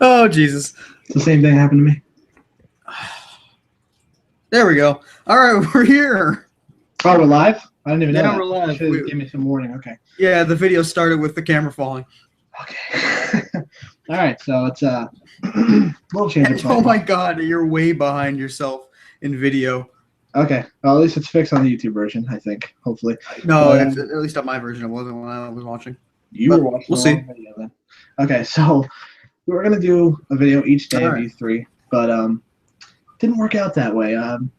Oh, Jesus. It's the same thing happened to me. There we go. All right, we're here. Oh, we're live? I didn't even know Yeah, that. we're live. Give me some warning. Okay. Yeah, the video started with the camera falling. Okay. All right, so it's a little change of plan. Oh, my God. You're way behind yourself in video. Okay. Well, at least it's fixed on the YouTube version, I think, hopefully. No, at least on my version, it wasn't when I was watching. You were watching the wrong video then. Okay, so we're going to do a video each day of E3, but didn't work out that way.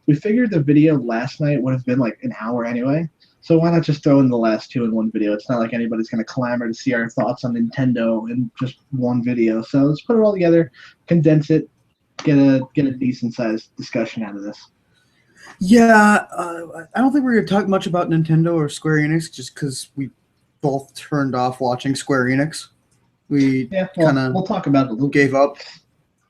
We figured the video last night would have been like an hour anyway, so why not just throw in the last two in one video? It's not like anybody's going to clamor to see our thoughts on Nintendo in just one video. So let's put it all together, condense it, get a decent-sized discussion out of this. Yeah, I don't think we're going to talk much about Nintendo or Square Enix just because we both turned off watching Square Enix. We'll talk about it a little. Gave up.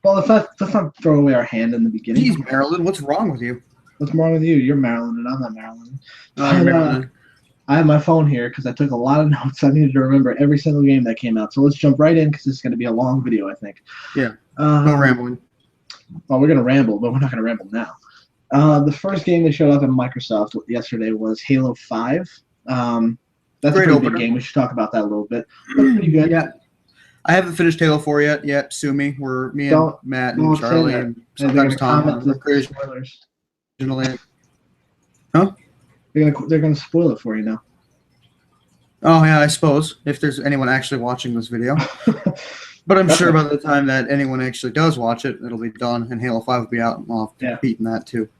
Well, let's not throw away our hand in the beginning. Geez, Marilyn, what's wrong with you? What's wrong with you? You're Maryland, and I'm not Maryland. Maryland. I have my phone here because I took a lot of notes. I needed to remember every single game that came out. So let's jump right in because this is going to be a long video, I think. Yeah. No rambling. Well, we're going to ramble, but we're not going to ramble now. The first game that showed up in Microsoft yesterday was Halo 5. That's a pretty big game. We should talk about that a little bit. But pretty good. Yeah. I haven't finished Halo 4 yet. Sue me. We're me and Matt and Charlie and sometimes Tom. Spoilers. Huh? They're gonna spoil it for you now. Oh yeah, I suppose if there's anyone actually watching this video. But I'm sure by the time that anyone actually does watch it, it'll be done, and Halo 5 will be out. We'll have beaten that too.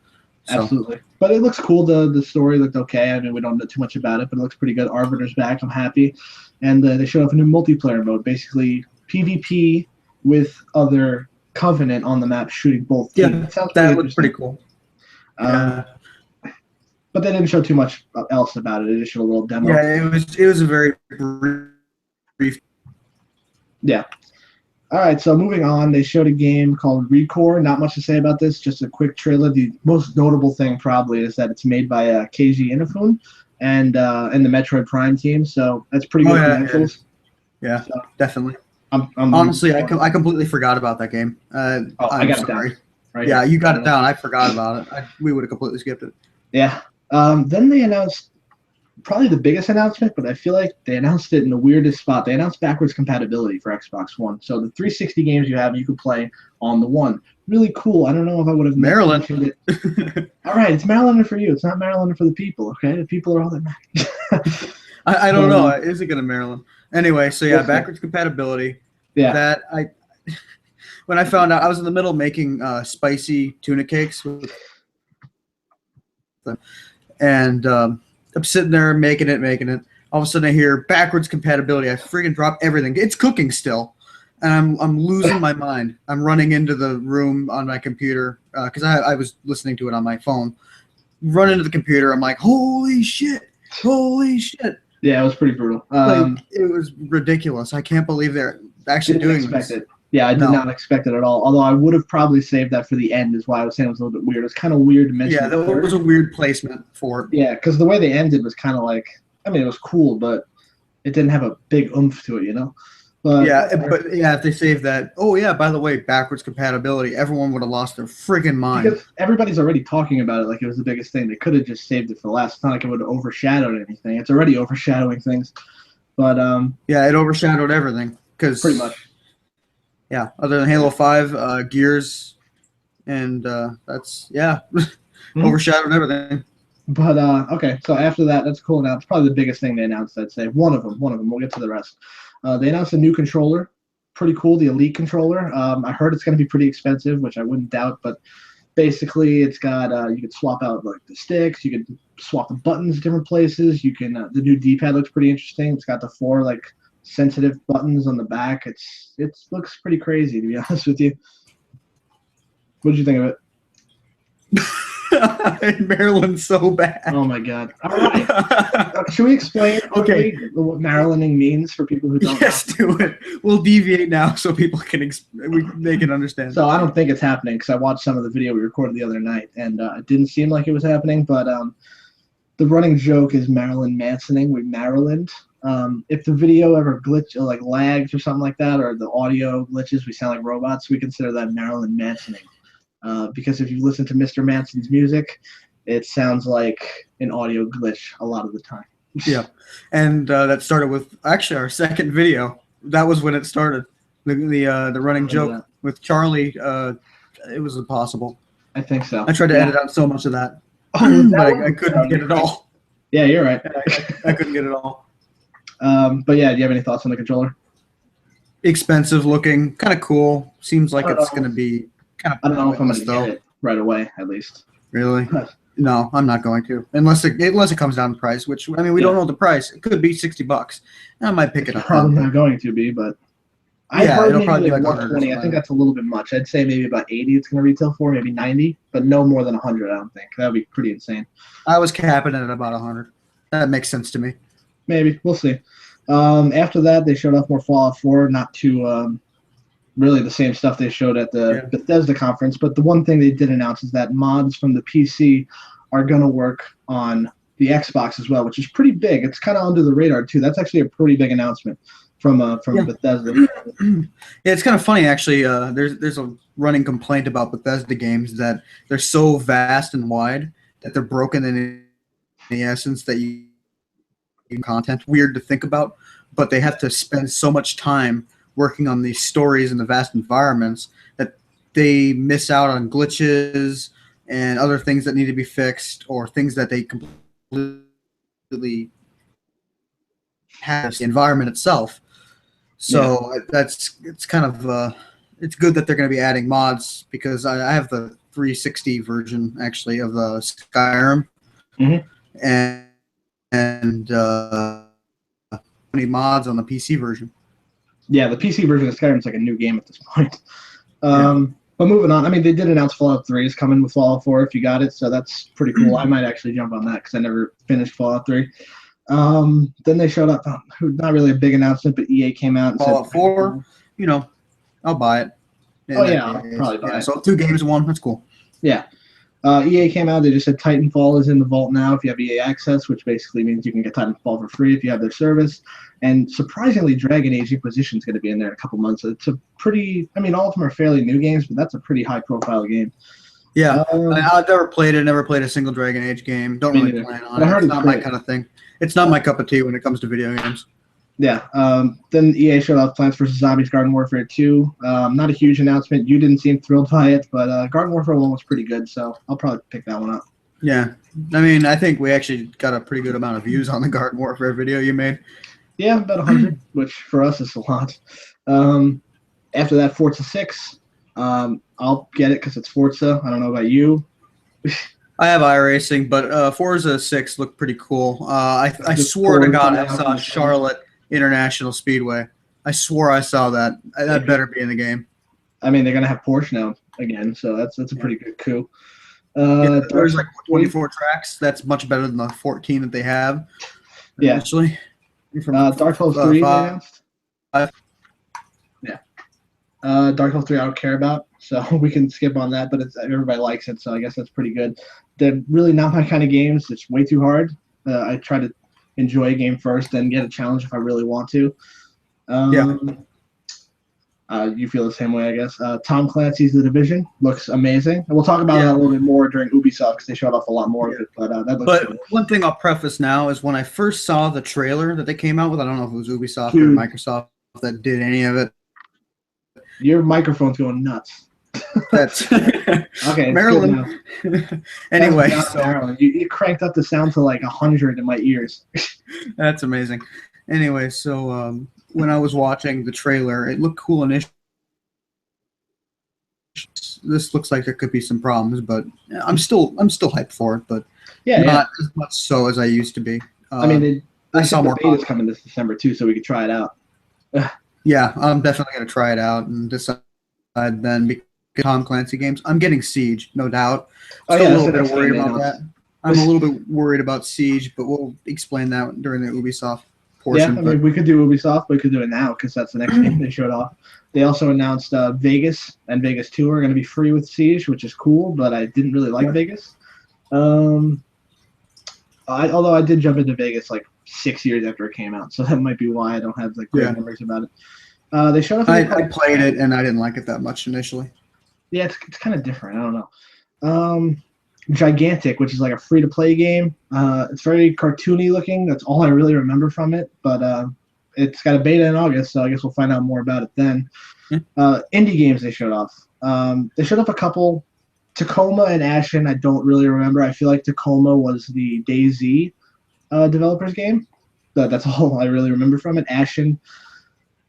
So. Absolutely. But it looks cool. The story looked okay. I mean, we don't know too much about it, but it looks pretty good. Arbiter's back. I'm happy. And they showed off a new multiplayer mode, basically PvP with other Covenant on the map shooting both teams. Yeah, that looks pretty cool. But they didn't show too much else about it. They just showed a little demo. Yeah, it was a very brief. Yeah. All right, so moving on, they showed a game called Recore. Not much to say about this, just a quick trailer. The most notable thing probably is that it's made by Keiji Inafune and the Metroid Prime team, so that's pretty good credentials. Yeah, so, definitely. Honestly, I completely forgot about that game. I got sorry. It down. Right yeah, you got it down. I forgot about it. We would have completely skipped it. Yeah. Then they announced probably the biggest announcement, but I feel like they announced it in the weirdest spot. They announced backwards compatibility for Xbox One. So the 360 games you have, you can play on the One. Really cool. I don't know if I would have Maryland. It. All right, it's Marylander for you. It's not Marylander for the people, okay? The people are all that matter. I don't know. Is it going to Maryland? Anyway, so yeah, backwards compatibility. Yeah. That when I found out, I was in the middle of making spicy tuna cakes with them. And I'm sitting there making it. All of a sudden, I hear backwards compatibility. I freaking drop everything. It's cooking still, and I'm losing my mind. I'm running into the room on my computer because I was listening to it on my phone. Run into the computer. I'm like, holy shit! Yeah, it was pretty brutal. It was ridiculous. I can't believe they're actually doing this. Yeah, I did not expect it at all. Although I would have probably saved that for the end, is why I was saying it was a little bit weird. It was kind of weird to mention. Yeah, that was a weird placement for it. Yeah, because the way they ended was kind of like, I mean, it was cool, but it didn't have a big oomph to it, you know? But if they saved that, oh yeah, by the way, backwards compatibility, everyone would have lost their friggin' mind. Because everybody's already talking about it like it was the biggest thing. They could have just saved it for last. It's not like it would have overshadowed anything. It's already overshadowing things. But yeah, it overshadowed everything. Pretty much. Yeah, other than Halo 5, Gears, and that's, overshadowed everything. But, okay, so after that, that's cool now. It's probably the biggest thing they announced, I'd say. One of them. We'll get to the rest. They announced a new controller. Pretty cool, the Elite controller. I heard it's going to be pretty expensive, which I wouldn't doubt, but basically it's got, you can swap out like the sticks, you can swap the buttons different places, you can, the new D-pad looks pretty interesting. It's got the 4, like, sensitive buttons on the back. It looks pretty crazy, to be honest with you. What did you think of it? Maryland's so bad. Oh my god! All right, should we explain what Marylanding means for people who don't? Yes, do it. We'll deviate now so people can they can understand. So I don't think it's happening because I watched some of the video we recorded the other night, and it didn't seem like it was happening. But the running joke is Marilyn Mansoning with Maryland. If the video ever glitch or like lags or something like that, or the audio glitches, we sound like robots, we consider that Marilyn Mansoning. Because if you listen to Mr. Manson's music, it sounds like an audio glitch a lot of the time. Yeah, and that started with actually our second video. That was when it started. The running joke with Charlie. It was impossible. I think so. I tried to edit out so much of that, but I couldn't get it all. Yeah, you're right. I couldn't get it all. But yeah, do you have any thoughts on the controller? Expensive looking, kind of cool. Seems like it's going to be kind of. I don't know if I'm going to get it right away, at least. Really? No, I'm not going to, unless it comes down in price. Which I mean, we don't know the price. It could be $60. I might pick it up. Probably not going to be, but I heard it'll probably be like 120. I think that's a little bit much. I'd say maybe about 80. It's going to retail for maybe 90, but no more than 100. I don't think that would be pretty insane. I was capping it at about 100. That makes sense to me. Maybe we'll see. After that, they showed off more Fallout 4. Not too really the same stuff they showed at the Bethesda conference, but the one thing they did announce is that mods from the PC are going to work on the Xbox as well, which is pretty big. It's kind of under the radar too. That's actually a pretty big announcement from Bethesda. Yeah, it's kind of funny actually. There's a running complaint about Bethesda games that they're so vast and wide that they're broken in the essence that you content. Weird to think about, but they have to spend so much time working on these stories in the vast environments that they miss out on glitches and other things that need to be fixed, or things that they completely have the environment itself. So it's kind of it's good that they're going to be adding mods, because I have the 360 version actually of the Skyrim, and many mods on the PC version. Yeah, the PC version of Skyrim is like a new game at this point. But moving on, I mean, they did announce Fallout 3 is coming with Fallout 4 if you got it, so that's pretty cool. I might actually jump on that because I never finished Fallout 3. Then they showed up, not really a big announcement, but EA came out and Fallout said, 4, I'll buy it. Oh, yeah, I'll probably buy it. So 2 games in 1, that's cool. Yeah. EA came out, they just said Titanfall is in the vault now if you have EA Access, which basically means you can get Titanfall for free if you have their service. And surprisingly, Dragon Age Inquisition is going to be in there in a couple months. It's a pretty, I mean, all of them are fairly new games, but that's a pretty high-profile game. Yeah, I've never played a single Dragon Age game. Don't really plan on it. It's not my kind of thing. It's not my cup of tea when it comes to video games. Yeah. Then EA showed off Plants vs. Zombies Garden Warfare 2. Not a huge announcement. You didn't seem thrilled by it, but Garden Warfare 1 was pretty good, so I'll probably pick that one up. Yeah. I mean, I think we actually got a pretty good amount of views on the Garden Warfare video you made. Yeah, about 100, which for us is a lot. After that, Forza 6. I'll get it because it's Forza. I don't know about you. I have iRacing, but Forza 6 looked pretty cool. I swore to God I saw Charlotte International Speedway. I swore I saw that. That better be in the game. I mean, they're going to have Porsche now again, so that's a pretty good coup. There's like 24 tracks. That's much better than the 14 that they have. Yeah. Actually. Dark Souls 3 announced. Yeah. Dark Souls 3 I don't care about, so we can skip on that, but everybody likes it, so I guess that's pretty good. They're really not my kind of games. It's way too hard. I try to enjoy a game first and get a challenge if I really want to. You feel the same way, I guess. Tom Clancy's The Division looks amazing. And we'll talk about that a little bit more during Ubisoft because they showed off a lot more of it. But that looks good. One thing I'll preface now is when I first saw the trailer that they came out with, I don't know if it was Ubisoft or Microsoft that did any of it. Your microphone's going nuts. That's okay, Maryland. Anyway, Maryland. You cranked up the sound to like 100 in my ears. That's amazing. Anyway, so when I was watching the trailer, it looked cool initially. This looks like there could be some problems, but I'm still hyped for it, but not as much so as I used to be. I mean, I saw more beta's coming this December too, so we could try it out. Yeah, I'm definitely gonna try it out and decide then. Because Tom Clancy games, I'm getting Siege, no doubt. Still a little bit worried about that. I'm a little bit worried about Siege, but we'll explain that during the Ubisoft portion. Yeah, I mean, we could do Ubisoft, but we could do it now because that's the next game they showed off. They also announced Vegas and Vegas 2 are going to be free with Siege, which is cool, but I didn't really like Vegas. Although I did jump into Vegas like 6 years after it came out, so that might be why I don't have like great memories about it. They showed off. I played it and I didn't like it that much initially. Yeah, it's kind of different. I don't know. Gigantic, which is like a free-to-play game. It's very cartoony looking. That's all I really remember from it. But it's got a beta in August, so I guess we'll find out more about it then. Indie games they showed off. They showed off a couple. Tacoma and Ashen, I don't really remember. I feel like Tacoma was the DayZ developers game. That's all I really remember from it. Ashen,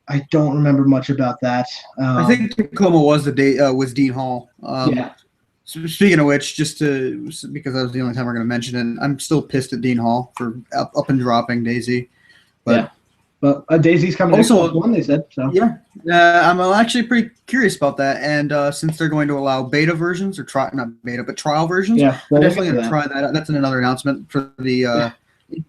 I don't remember much about that. I think Tacoma was was Dean Hall. Yeah. So speaking of which, because that was the only time we're going to mention it, I'm still pissed at Dean Hall for up and dropping DayZ. But yeah. But DayZ's coming also one, they said. So yeah, I'm actually pretty curious about that. And since they're going to allow beta versions or not beta, but trial versions, yeah, I'm definitely going to try that. That's another announcement for the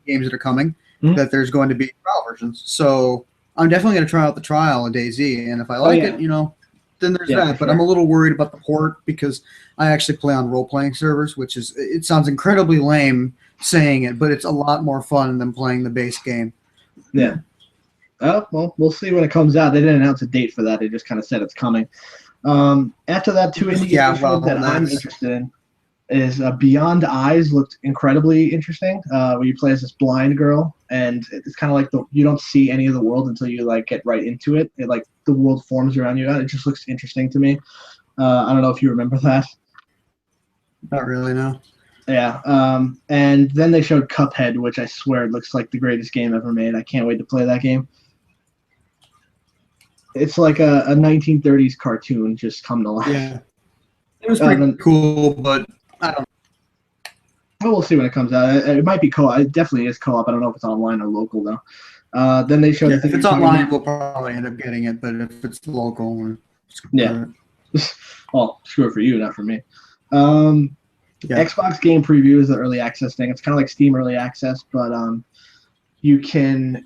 games that are coming. That there's going to be trial versions. So I'm definitely going to try out the trial in DayZ, and if I like it, then there's that. But I'm a little worried about the port because I actually play on role-playing servers, which it sounds incredibly lame saying it, but it's a lot more fun than playing the base game. Yeah. Oh, well, we'll see when it comes out. They didn't announce a date for that. They just kind of said it's coming. After that, two indie games that I'm interested in is Beyond Eyes looked incredibly interesting. Where you play as this blind girl, and it's kind of like you don't see any of the world until you like get right into it. It like the world forms around you. It just looks interesting to me. I don't know if you remember that. Not really, no. Yeah, and then they showed Cuphead, which I swear looks like the greatest game ever made. I can't wait to play that game. It's like a 1930s cartoon just come to life. Yeah, it was pretty cool, but I don't know. We'll see when it comes out. It might be co-op. It definitely is co-op. I don't know if it's online or local, though. Then they showed... if it's online, we'll probably end up getting it, but if it's local... Yeah. Well, screw it for you, not for me. Xbox game preview is the early access thing. It's kind of like Steam early access, but you can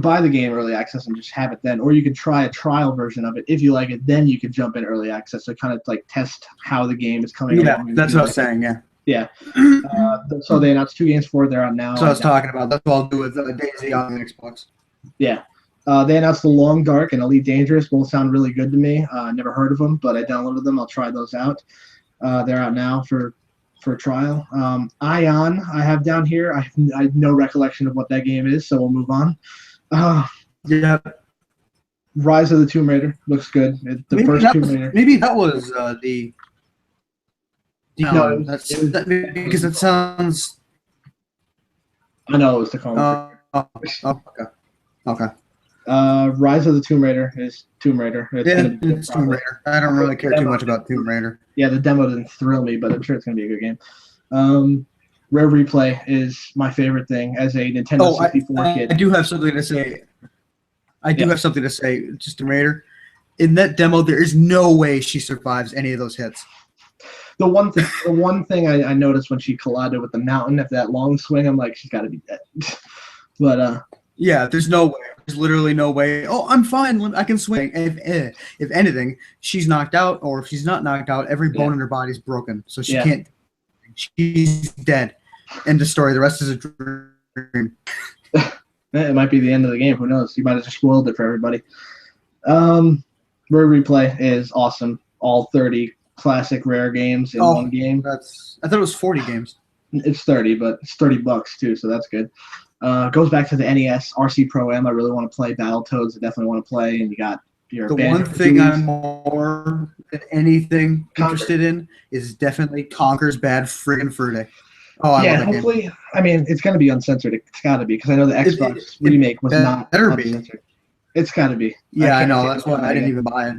buy the game early access and just have it then, or you can try a trial version of it. If you like it, then you can jump in early access to kind of like test how the game is coming along. Yeah, that's what I was saying, yeah. Yeah. So they announced 2 games for it. They're out now. That's what I was talking about. That's what I'll do with DayZ on the Xbox. Yeah. They announced The Long Dark and Elite Dangerous. Both sound really good to me. Never heard of them, but I downloaded them. I'll try those out. They're out now for trial. Ion, I have down here. I have no recollection of what that game is, so we'll move on. Yeah. Rise of the Tomb Raider looks good. First Tomb Raider. Maybe that was the. No, because it sounds. I know it was Tacoma. Okay. Rise of the Tomb Raider is Tomb Raider. It's Tomb Raider. I don't really care too much about Tomb Raider. Yeah, the demo didn't thrill me, but I'm sure it's going to be a good game. Rare Replay is my favorite thing as a Nintendo 64 kid. I do have something to say. Have something to say. Just Tomb Raider. In that demo, there is no way she survives any of those hits. The one thing I noticed when she collided with the mountain after that long swing, I'm like, she's got to be dead. But yeah, there's no way. There's literally no way. Oh, I'm fine. I can swing. If anything, she's knocked out, or if she's not knocked out, every bone in her body's broken, so she can't. She's dead. End of story. The rest is a dream. It might be the end of the game. Who knows? You might have just spoiled it for everybody. Rare Replay is awesome. All 30 classic Rare games in one game. I thought it was 40 games. It's 30, but it's $30 too, so that's good. Goes back to the NES, RC Pro Am. I really want to play Battletoads. I definitely want to play, and you got your. The one thing I'm more than anything interested in is definitely Conker's Bad Friggin' Fur Day. Oh, I love that hopefully. Game. I mean, it's going to be uncensored. It's got to be, because I know the Xbox remake was not uncensored. It's got to be. Yeah, I know. That's why I didn't even buy it.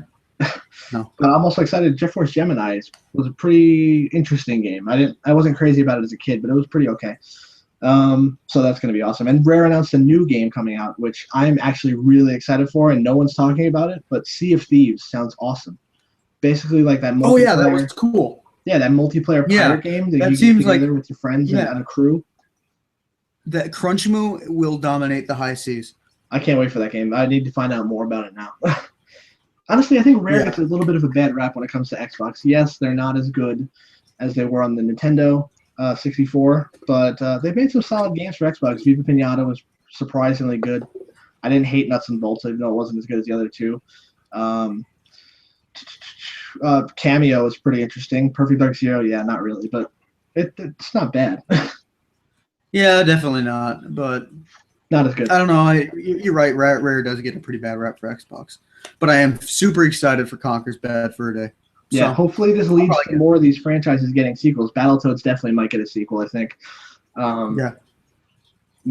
No. I'm also excited. Jet Force Gemini was a pretty interesting game. I wasn't crazy about it as a kid, but it was pretty okay. So that's going to be awesome. And Rare announced a new game coming out, which I'm actually really excited for, and no one's talking about it, but Sea of Thieves sounds awesome. Basically like that multiplayer. Oh, yeah, that was cool. Yeah, that multiplayer pirate game that you seems get together with your friends and a crew. That Crunchmoo will dominate the high seas. I can't wait for that game. I need to find out more about it now. Honestly, I think Rare gets a little bit of a bad rap when it comes to Xbox. Yes, they're not as good as they were on the Nintendo, 64, but they've made some solid games for Xbox. Viva Pinata was surprisingly good. I didn't hate Nuts and Bolts, even though it wasn't as good as the other two. Cameo is pretty interesting. Perfect Dark Zero, yeah, not really, but it's not bad. Yeah, definitely not, but not as good. I don't know. You're right. Rare does get a pretty bad rep for Xbox, but I am super excited for Conker's Bad Fur Day. Yeah, so, hopefully this leads to more of these franchises getting sequels. Battletoads definitely might get a sequel, I think. Yeah.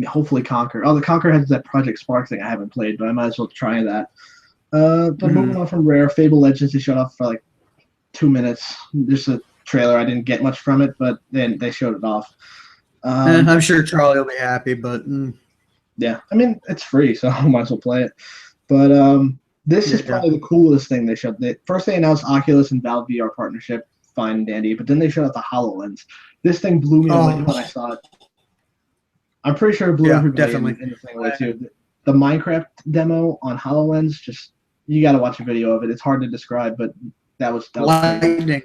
Hopefully Conker. Oh, the Conker has that Project Spark thing I haven't played, but I might as well try that. But moving on from Rare, Fable Legends, they showed off for like 2 minutes. Just a trailer. I didn't get much from it, but then they showed it off. I'm sure Charlie will be happy, but yeah, I mean it's free, so I might as well play it. But this is probably the coolest thing they showed. First, they announced Oculus and Valve VR partnership, fine and dandy, but then they showed out the HoloLens. This thing blew me away when I saw it. I'm pretty sure it blew everybody in the thing away too. The Minecraft demo on HoloLens, just you got to watch a video of it. It's hard to describe, but that was lightning.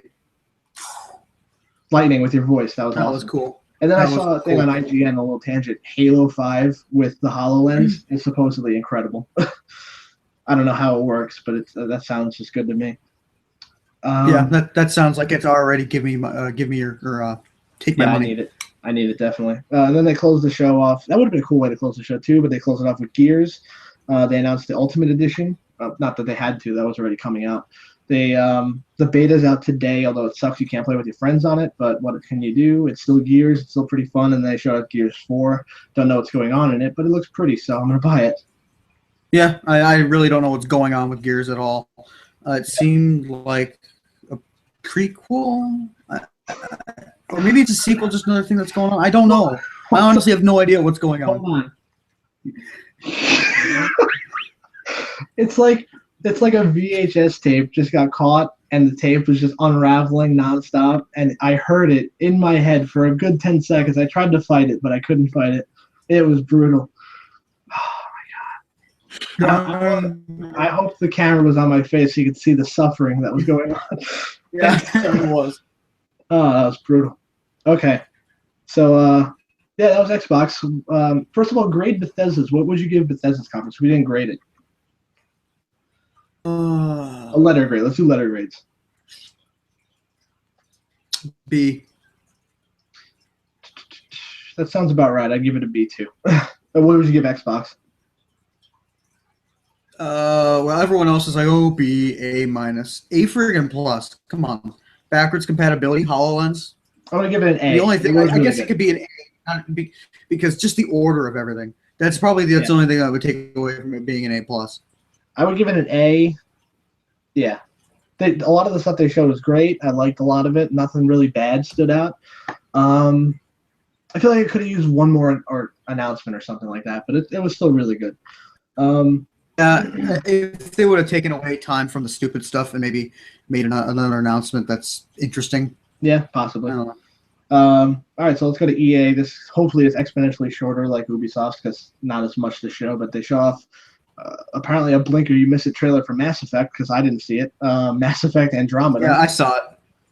Lightning with your voice. That was awesome. That was cool. And then I saw a thing on IGN, a little tangent. Halo 5 with the HoloLens is supposedly incredible. I don't know how it works, but that sounds just good to me. Yeah, that sounds like it's already give me your take my money. I need it definitely. And then they closed the show off. That would have been a cool way to close the show too, but they closed it off with Gears. They announced the Ultimate Edition. Not that they had to; that was already coming out. The beta's out today, although it sucks you can't play with your friends on it, but what can you do? It's still Gears. It's still pretty fun, and they showed up Gears 4. Don't know what's going on in it, but it looks pretty, so I'm going to buy it. Yeah, I really don't know what's going on with Gears at all. It seemed like a prequel, or maybe it's a sequel, just another thing that's going on. I don't know. I honestly have no idea what's going on. Hold on. It's like a VHS tape just got caught, and the tape was just unraveling nonstop, and I heard it in my head for a good 10 seconds. I tried to fight it, but I couldn't fight it. It was brutal. Oh, my God. I hope the camera was on my face so you could see the suffering that was going on. Yeah, it was. Oh, that was brutal. Okay. So, yeah, that was Xbox. First of all, grade Bethesda's. What would you give Bethesda's conference? We didn't grade it. A letter grade. Let's do letter grades. B. That sounds about right. I'd give it a B too. What would you give Xbox? Well, everyone else is like, oh, B, A minus, A friggin' plus. Come on, backwards compatibility, HoloLens. I'm gonna give it an A. The only thing, I guess it could be an A, because just the order of everything. That's probably the only thing I would take away from it being an A plus. I would give it an A. Yeah, a lot of the stuff they showed was great. I liked a lot of it. Nothing really bad stood out. I feel like it could have used one more or announcement or something like that, but it was still really good. If they would have taken away time from the stupid stuff and maybe made another announcement that's interesting. Yeah, possibly. I don't know. All right, so let's go to EA. This hopefully is exponentially shorter like Ubisoft because not as much to show, but they show off apparently a blinker you miss it trailer for Mass Effect because I didn't see it. Mass Effect Andromeda. Yeah, I saw it.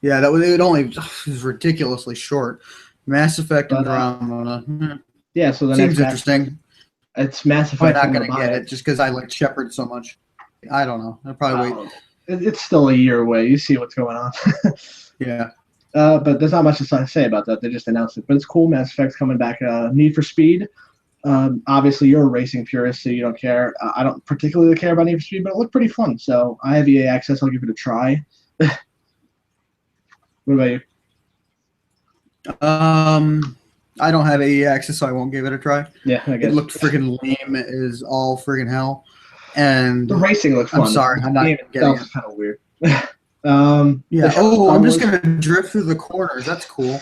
Yeah, it was ridiculously short. Mass Effect Andromeda. Yeah, so the seems interesting. It's Mass Effect. I'm not gonna get it just because I like Shepard so much. I don't know. I'll probably wait. It's still a year away. You see what's going on. Yeah. But there's not much to say about that. They just announced it. But it's cool. Mass Effect's coming back. Need for Speed. Obviously, you're a racing purist, so you don't care. I don't particularly care about Need for Speed, but it looked pretty fun. So I have EA access. I'll give it a try. What about you? I don't have EA access, so I won't give it a try. Yeah, I guess. It looked freaking lame as all freaking hell. And the racing looked fun. I'm sorry, I'm not getting it. That was kind of weird. Yeah. Oh, I'm just gonna drift through the corners. That's cool.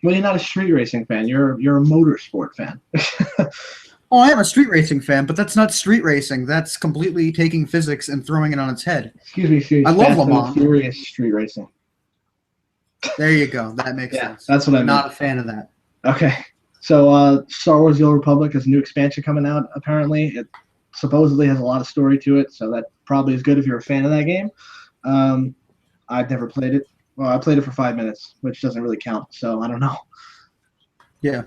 Well, you're not a street racing fan. You're a motorsport fan. Oh, I am a street racing fan, but that's not street racing. That's completely taking physics and throwing it on its head. Excuse me. I love Le Mans. Furious street racing. There you go. That makes sense. That's what I'm not a fan of that. Okay. So Star Wars The Old Republic has a new expansion coming out, apparently. It supposedly has a lot of story to it, so that probably is good if you're a fan of that game. I've never played it. Well, I played it for 5 minutes, which doesn't really count, so I don't know. Yeah.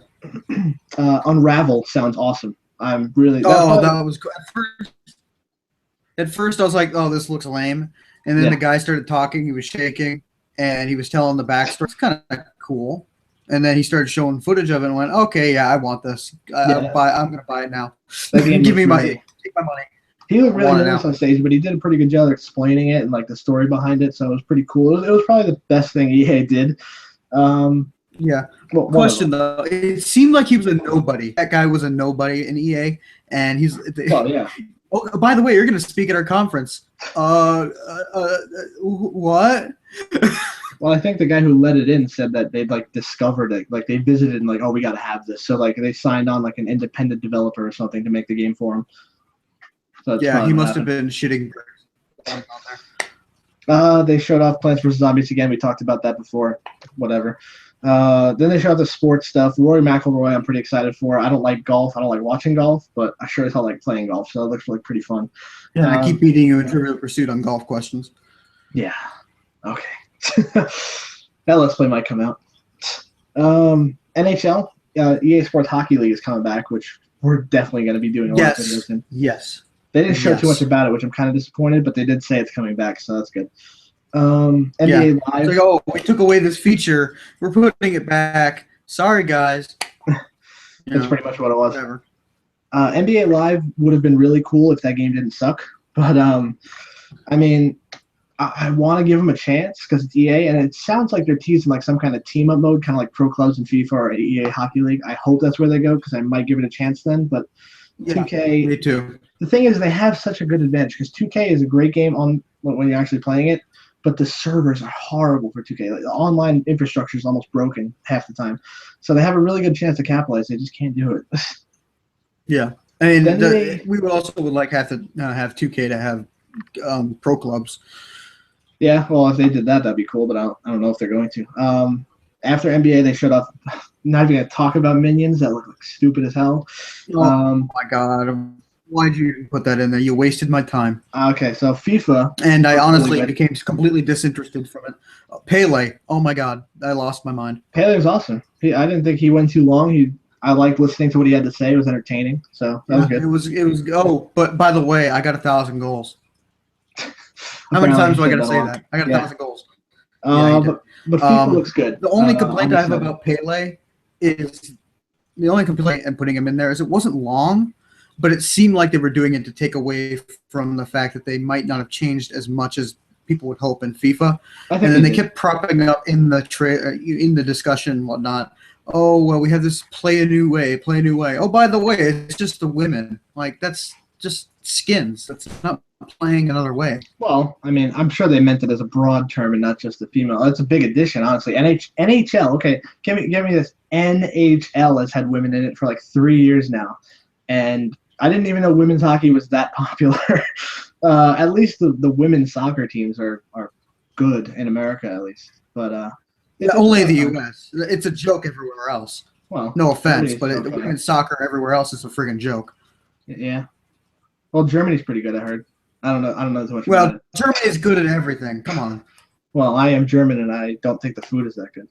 Unravel sounds awesome. I'm really. That was cool. At first, I was like, "Oh, this looks lame," and then the guy started talking. He was shaking, and he was telling the backstory. It's kind of cool. And then he started showing footage of it, and went, "Okay, yeah, I want this. I'm gonna buy it now. Give me take my money." He looked really nervous on stage, but he did a pretty good job explaining it and like the story behind it. So it was pretty cool. It was probably the best thing EA did. Yeah. Question though, it seemed like he was a nobody. That guy was a nobody in EA, and he's. Oh yeah. Oh, by the way, you're going to speak at our conference. What? Well, I think the guy who let it in said that they'd like discovered it, like they visited and like, oh, we got to have this. So like they signed on like an independent developer or something to make the game for him. So yeah, he must have been shitting. They showed off Plants vs. Zombies again. We talked about that before. Whatever. Then they showed off the sports stuff. Rory McIlroy, I'm pretty excited for. I don't like golf. I don't like watching golf, but I sure as hell like playing golf. So it looks like pretty fun. Yeah, I keep beating you in Trivial Pursuit on golf questions. Yeah. Okay. That Let's Play might come out. NHL, EA Sports Hockey League is coming back, which we're definitely going to be doing a lot of videos in. Yes. They didn't show too much about it, which I'm kind of disappointed, but they did say it's coming back, so that's good. NBA Live. It's like, oh, we took away this feature. We're putting it back. Sorry, guys. That's pretty much what it was. Whatever. NBA Live would have been really cool if that game didn't suck. But, I mean, I want to give them a chance because it's EA, and it sounds like they're teasing like some kind of team-up mode, kind of like Pro Clubs in FIFA or EA Hockey League. I hope that's where they go because I might give it a chance then. But 2K, me too. The thing is, they have such a good advantage because 2K is a great game on when you're actually playing it, but the servers are horrible for 2K. Like, the online infrastructure is almost broken half the time, so they have a really good chance to capitalize. They just can't do it. Yeah, I mean, we would also like have to have 2K to have pro clubs. Yeah, well, if they did that, that'd be cool, but I don't know if they're going to. After NBA, they showed off. Not even gonna talk about minions that look like stupid as hell. Oh my god. Why'd you put that in there? You wasted my time. Okay, so FIFA. And I honestly became completely disinterested from it. Pele. Oh, my God. I lost my mind. Pele was awesome. I didn't think he went too long. I liked listening to what he had to say. It was entertaining. So that was good. It was. Oh, but by the way, I got 1,000 goals. How many times do I got to say that? I got 1,000 goals. But FIFA looks good. The only complaint I have about Pele is the only complaint and putting him in there is it wasn't long. But it seemed like they were doing it to take away from the fact that they might not have changed as much as people would hope in FIFA. And then they kept propping up in the discussion and whatnot. Oh, well, we have this play a new way. Oh, by the way, it's just the women. Like, that's just skins. That's not playing another way. Well, I mean, I'm sure they meant it as a broad term and not just the female. That's a big addition, honestly. NHL, okay, give me this. NHL has had women in it for like 3 years now. And I didn't even know women's hockey was that popular. At least the women's soccer teams are good in America, at least. But only the U.S. It's a joke everywhere else. Well, no offense, but women's soccer everywhere else is a friggin' joke. Yeah. Well, Germany's pretty good, I heard. I don't know too much. Well, Germany is good at everything. Come on. Well, I am German, and I don't think the food is that good.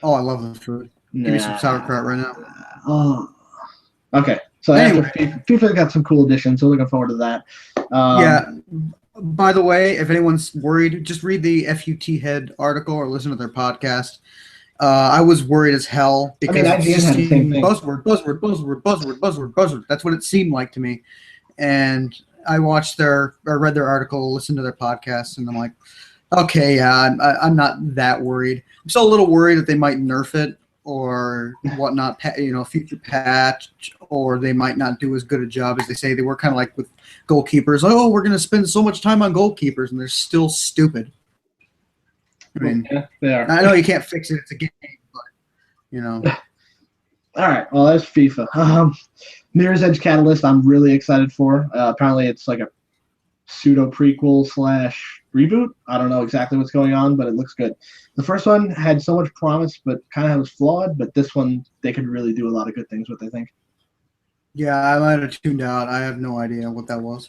Oh, I love the food. Give me some sauerkraut right now. Oh. Okay. So anyway, FIFA got some cool additions, so looking forward to that. Yeah. By the way, if anyone's worried, just read the FUT Head article or listen to their podcast. I was worried as hell because IGN had the same thing. Buzzword. That's what it seemed like to me. And I read their article, listened to their podcast, and I'm like, okay, yeah, I'm not that worried. I'm still a little worried that they might nerf it or whatnot, future patch, or they might not do as good a job as they say. They were kind of like with goalkeepers. Oh, we're going to spend so much time on goalkeepers, and they're still stupid. I mean, yeah, they are. I know you can't fix it. It's a game, but, All right, well, that's FIFA. Mirror's Edge Catalyst, I'm really excited for. Apparently, it's like a pseudo prequel / reboot. I don't know exactly what's going on, but it looks good. The first one had so much promise, but kind of was flawed. But this one, they could really do a lot of good things with, I think. Yeah, I might have tuned out. I have no idea what that was.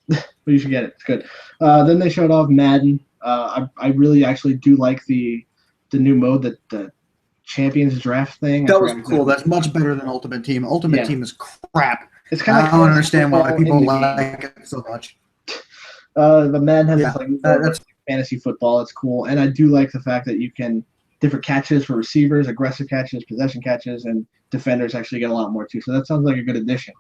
But you should get it. It's good. Then they showed off Madden. I really actually do like the new mode, that the Champions Draft thing. That was cool. That's much better than Ultimate Team. Ultimate Team is crap. It's kind of I don't understand why people like it so much. The man has that's fantasy football. It's cool, and I do like the fact that you can different catches for receivers, aggressive catches, possession catches, and defenders actually get a lot more too. So that sounds like a good addition.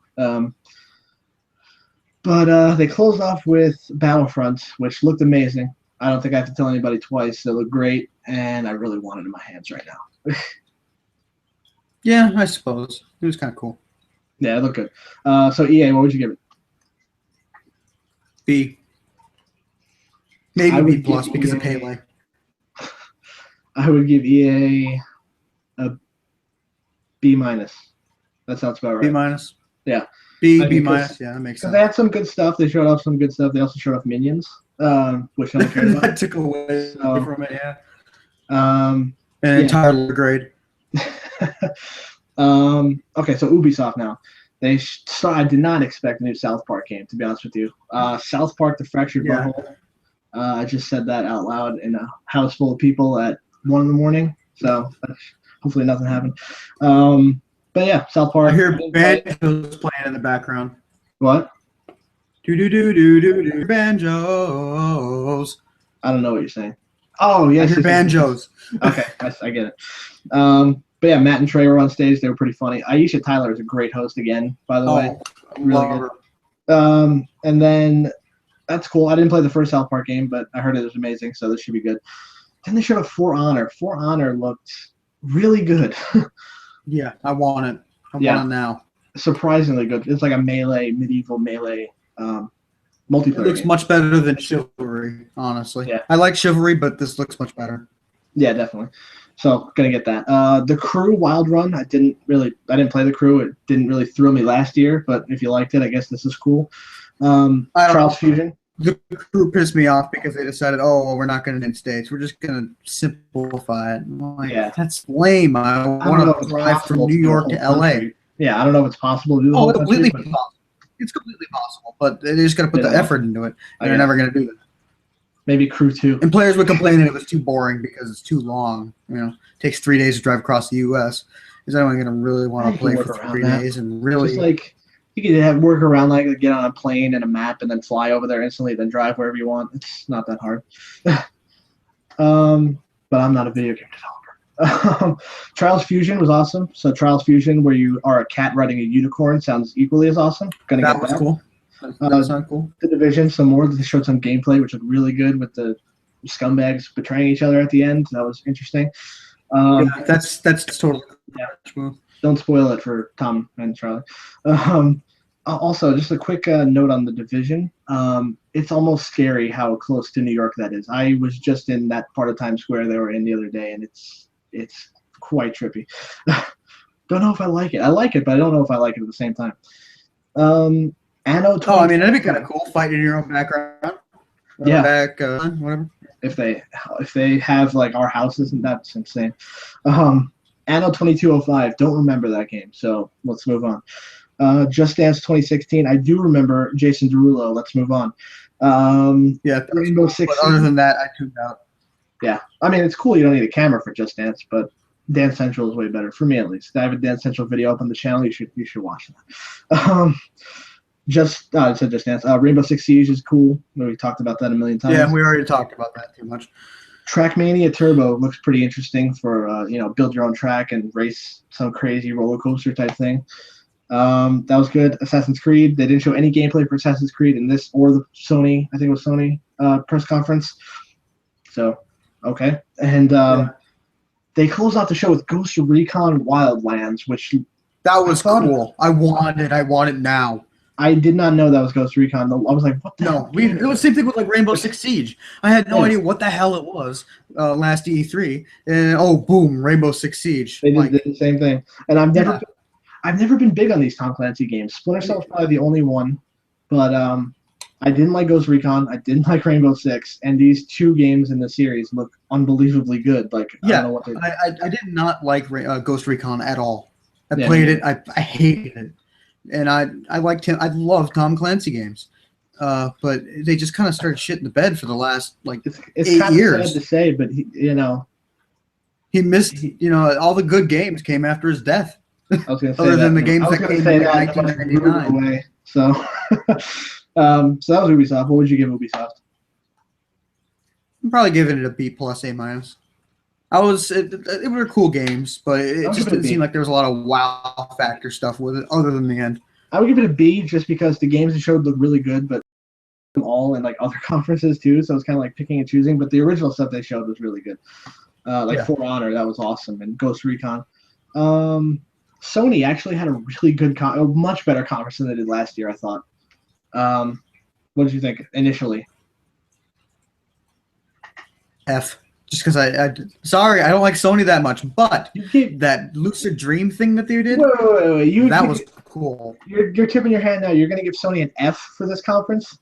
But they closed off with Battlefront, which looked amazing. I don't think I have to tell anybody twice. They look great, and I really want it in my hands right now. Yeah, I suppose. It was kind of cool. Yeah, it looked good. So EA, what would you give it? B. Maybe B plus because of Pele. I would give EA a B minus. That sounds about right. B minus? Yeah. B minus, yeah, that makes sense. They had some good stuff. They showed off some good stuff. They also showed off Minions, which I don't care about. That took away from it, yeah. And entire grade. Okay, so Ubisoft now. I did not expect a new South Park game, to be honest with you. South Park: The Fractured Butthole. I just said that out loud in a house full of people at 1 a.m. So hopefully nothing happened. But yeah, South Park. I hear banjos playing in the background. What? Do banjos. I don't know what you're saying. Oh yeah, I hear banjos. Okay, I get it. But yeah, Matt and Trey were on stage. They were pretty funny. Aisha Tyler is a great host again, by the way. Really good. And then that's cool. I didn't play the first South Park game, but I heard it was amazing, so this should be good. Then they showed up For Honor. For Honor looked really good. Yeah, I want it. I want it now. Surprisingly good. It's like a medieval melee multiplayer. It looks much better than Chivalry, honestly. Yeah. I like Chivalry, but this looks much better. Yeah, definitely. So gonna get that. The Crew Wild Run. I didn't play the Crew. It didn't really thrill me last year, but if you liked it, I guess this is cool. Trials Fusion. The Crew pissed me off because they decided, we're not going to in states. We're just going to simplify it. I'm like, that's lame. I want to drive from New York to LA. Yeah, I don't know if it's possible to do it's completely possible. It's completely possible, but they just got to put the effort into it. They're never going to do that. Maybe Crew 2. And players would complain that it was too boring because it's too long. It takes 3 days to drive across the U.S. Is anyone going to really want to play for 3 days and really? Just like you could work around, like get on a plane and a map and then fly over there instantly, then drive wherever you want. It's not that hard. But I'm not a video game developer. Trials Fusion was awesome. So Trials Fusion, where you are a cat riding a unicorn, sounds equally as awesome. That was cool. That sounds cool. The Division, some more. They showed some gameplay, which looked really good with the scumbags betraying each other at the end. That was interesting. That's totally cool. Don't spoil it for Tom and Charlie. Also, just a quick note on The Division. It's almost scary how close to New York that is. I was just in that part of Times Square they were in the other day, and it's quite trippy. Don't know if I like it. I like it, but I don't know if I like it at the same time. Anno 20. I mean, that'd be kind of cool, fighting in your own background. Whatever. If they have like our houses, and that's insane. Anno 2205, don't remember that game, so let's move on. Just Dance 2016, I do remember Jason Derulo. Let's move on. Rainbow Six. But other than that, I tuned out. Yeah, I mean it's cool. You don't need a camera for Just Dance, but Dance Central is way better for me at least. I have a Dance Central video up on the channel. You should watch that. Just Dance. Rainbow Six Siege is cool. We talked about that a million times. Yeah, we already talked about that too much. Trackmania Turbo looks pretty interesting for build your own track and race some crazy roller coaster type thing. That was good. Assassin's Creed. They didn't show any gameplay for Assassin's Creed in this or the Sony. I think it was Sony press conference. So okay, and they closed out the show with Ghost Recon Wildlands, which that was cool. I want it now. I did not know that was Ghost Recon. I was like, what the hell? It was the same thing with like Rainbow Six Siege. I had no idea what the hell it was last E3. And boom, Rainbow Six Siege. They did the same thing. And I've never been big on these Tom Clancy games. Splinter Cell is probably the only one. But I didn't like Ghost Recon. I didn't like Rainbow Six. And these two games in the series look unbelievably good. I don't know what I did not like Ghost Recon at all. I played it. I hated it. And I liked him. I love Tom Clancy games. but they just kind of started shitting the bed for the last like it's 8 kind years. of sad to say, but he missed. All the good games came after his death. I was going to say Other than that. the games that came in 1999. So, so that was Ubisoft. What would you give Ubisoft? I'm probably giving it a B plus, A minus. It were cool games, but it just didn't seem like there was a lot of wow factor stuff with it, other than the end. I would give it a B just because the games it showed looked really good, but all in like other conferences too, so it's kind of like picking and choosing. But the original stuff they showed was really good. For Honor, that was awesome, and Ghost Recon. Sony actually had a really good, a much better conference than they did last year, I thought. What did you think initially? F. Just because sorry, I don't like Sony that much, but that Lucid Dream thing that they did, wait. That was cool. You're tipping your hand now. You're going to give Sony an F for this conference?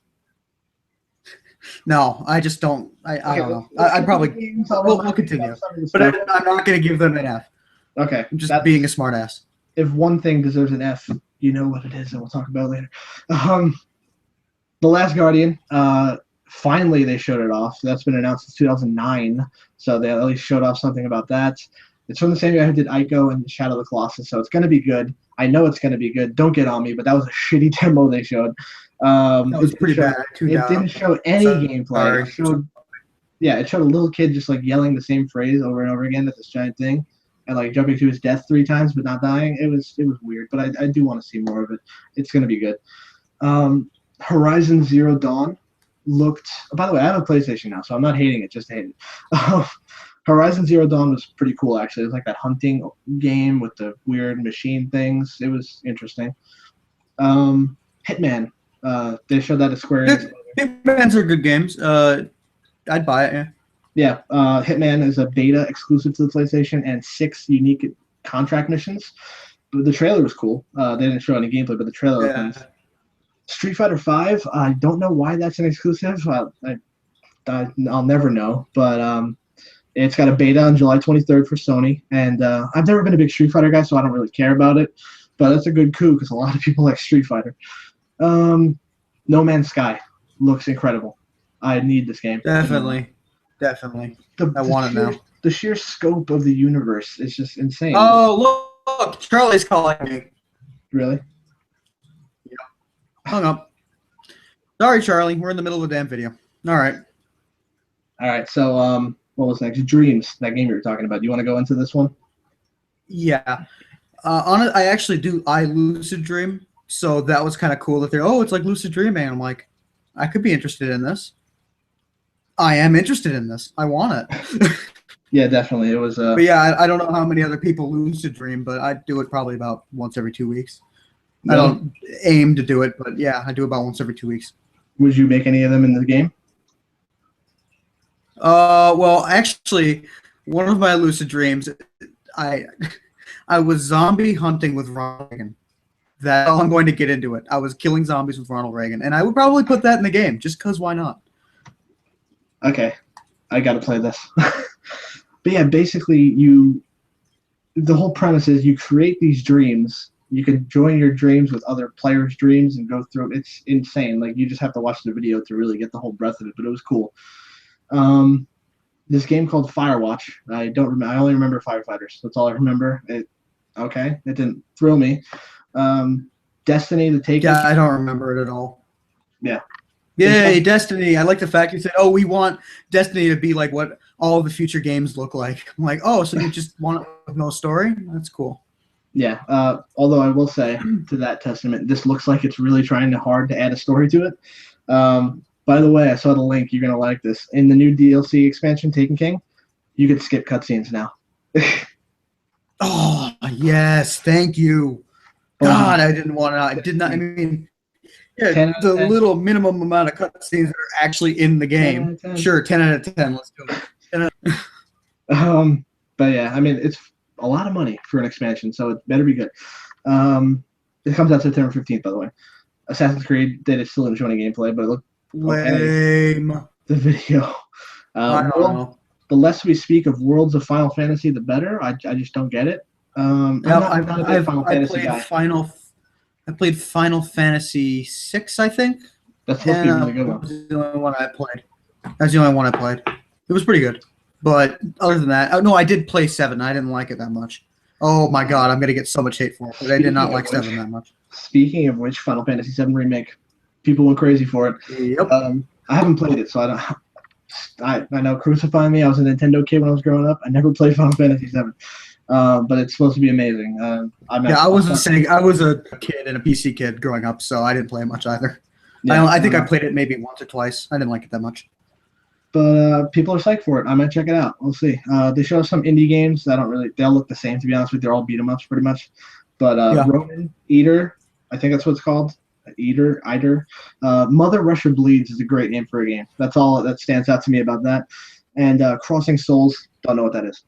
No, I just don't. I don't know. I'd probably we'll continue, but I'm not going to give them an F. Okay, I'm just being a smartass. If one thing deserves an F, you know what it is, and we'll talk about it later. The Last Guardian. Finally, they showed it off. That's been announced since 2009, so they at least showed off something about that. It's from the same guy who did Ico and Shadow of the Colossus, so it's going to be good. I know it's going to be good. Don't get on me, but that was a shitty demo they showed. That was pretty bad. It didn't show any gameplay. It showed a little kid just like yelling the same phrase over and over again at this giant thing, and like jumping to his death 3 times but not dying. It was weird, but I do want to see more of it. It's going to be good. Horizon Zero Dawn looked. By the way, I have a PlayStation now, so I'm not hating it just to hate it. Horizon Zero Dawn was pretty cool, actually. It was like that hunting game with the weird machine things. It was interesting. Hitman. They showed that at Square Enix. Hitman's are good games. I'd buy it, yeah. Yeah, Hitman is a beta exclusive to the PlayStation and 6 unique contract missions. But the trailer was cool. They didn't show any gameplay, but the trailer was nice. Street Fighter V, I don't know why that's an exclusive. I'll never know, but it's got a beta on July 23rd for Sony, and I've never been a big Street Fighter guy, so I don't really care about it, but that's a good coup because a lot of people like Street Fighter. No Man's Sky looks incredible. I need this game. Definitely. I want it now. The sheer scope of the universe is just insane. Oh, look, Charlie's calling me. Really? Hung up. Sorry, Charlie. We're in the middle of a damn video. All right. So, what was next? Dreams, that game you were talking about. Do you want to go into this one? Yeah. I actually do. I lucid dream. So that was kind of cool that it's like lucid dreaming. I'm like, I could be interested in this. I am interested in this. I want it. Yeah, definitely. It was. But yeah, I don't know how many other people lucid dream, but I do it probably about once every 2 weeks. I don't aim to do it, but yeah, I do about once every 2 weeks. Would you make any of them in the game? Well, actually, one of my lucid dreams, I was zombie hunting with Ronald Reagan. That's all I'm going to get into it. I was killing zombies with Ronald Reagan, and I would probably put that in the game, just because why not? Okay, I got to play this. But yeah, basically, the whole premise is you create these dreams. You can join your dreams with other players' dreams and go through. It's insane. Like, you just have to watch the video to really get the whole breadth of it. But it was cool. This game called Firewatch. I don't remember. I only remember Firefighters. That's all I remember. It didn't thrill me. Destiny, the Taken. Yeah, I don't remember it at all. Yeah. Yay, Destiny. I like the fact you said, we want Destiny to be like what all the future games look like. I'm like, so you just want it with no story? That's cool. Yeah, although I will say to that testament, this looks like it's really trying hard to add a story to it. By the way, I saw the link. You're going to like this. In the new DLC expansion, Taken King, you can skip cutscenes now. Oh, yes. Thank you. God, I didn't want to. I did not. I mean, yeah, the little minimum amount of cutscenes that are actually in the game. 10 sure, 10 out of 10. Let's do it. But yeah, I mean, it's a lot of money for an expansion, so it better be good. It comes out September 15th, by the way. Assassin's Creed, they still didn't show any gameplay, but it looked lame. Okay. The video. I don't know. The less we speak of Worlds of Final Fantasy, the better. I just don't get it. I'm not a big Final Fantasy guy. I played Final Fantasy 6, I think. That's supposed to be a really good That one. was the only one I played. That's the only one I played. It was pretty good. But other than that, no, I did play 7. I didn't like it that much. Oh my god, I'm gonna get so much hate for it. But I did not like 7 that much. Speaking of which, Final Fantasy VII Remake, people went crazy for it. Yep. I haven't played it, so I don't. I know, crucify me. I was a Nintendo kid when I was growing up. I never played Final Fantasy VII, but it's supposed to be amazing. I was a kid and a PC kid growing up, so I didn't play it much either. Yeah, I think I played it maybe once or twice. I didn't like it that much. But people are psyched for it. I might check it out. We'll see. They show us some indie games that they'll look the same, to be honest with you. They're all beat 'em ups pretty much. But Ronin, Eater, I think that's what it's called. Eater. Mother Russia Bleeds is a great name for a game. That's all that stands out to me about that. And Crossing Souls, don't know what that is.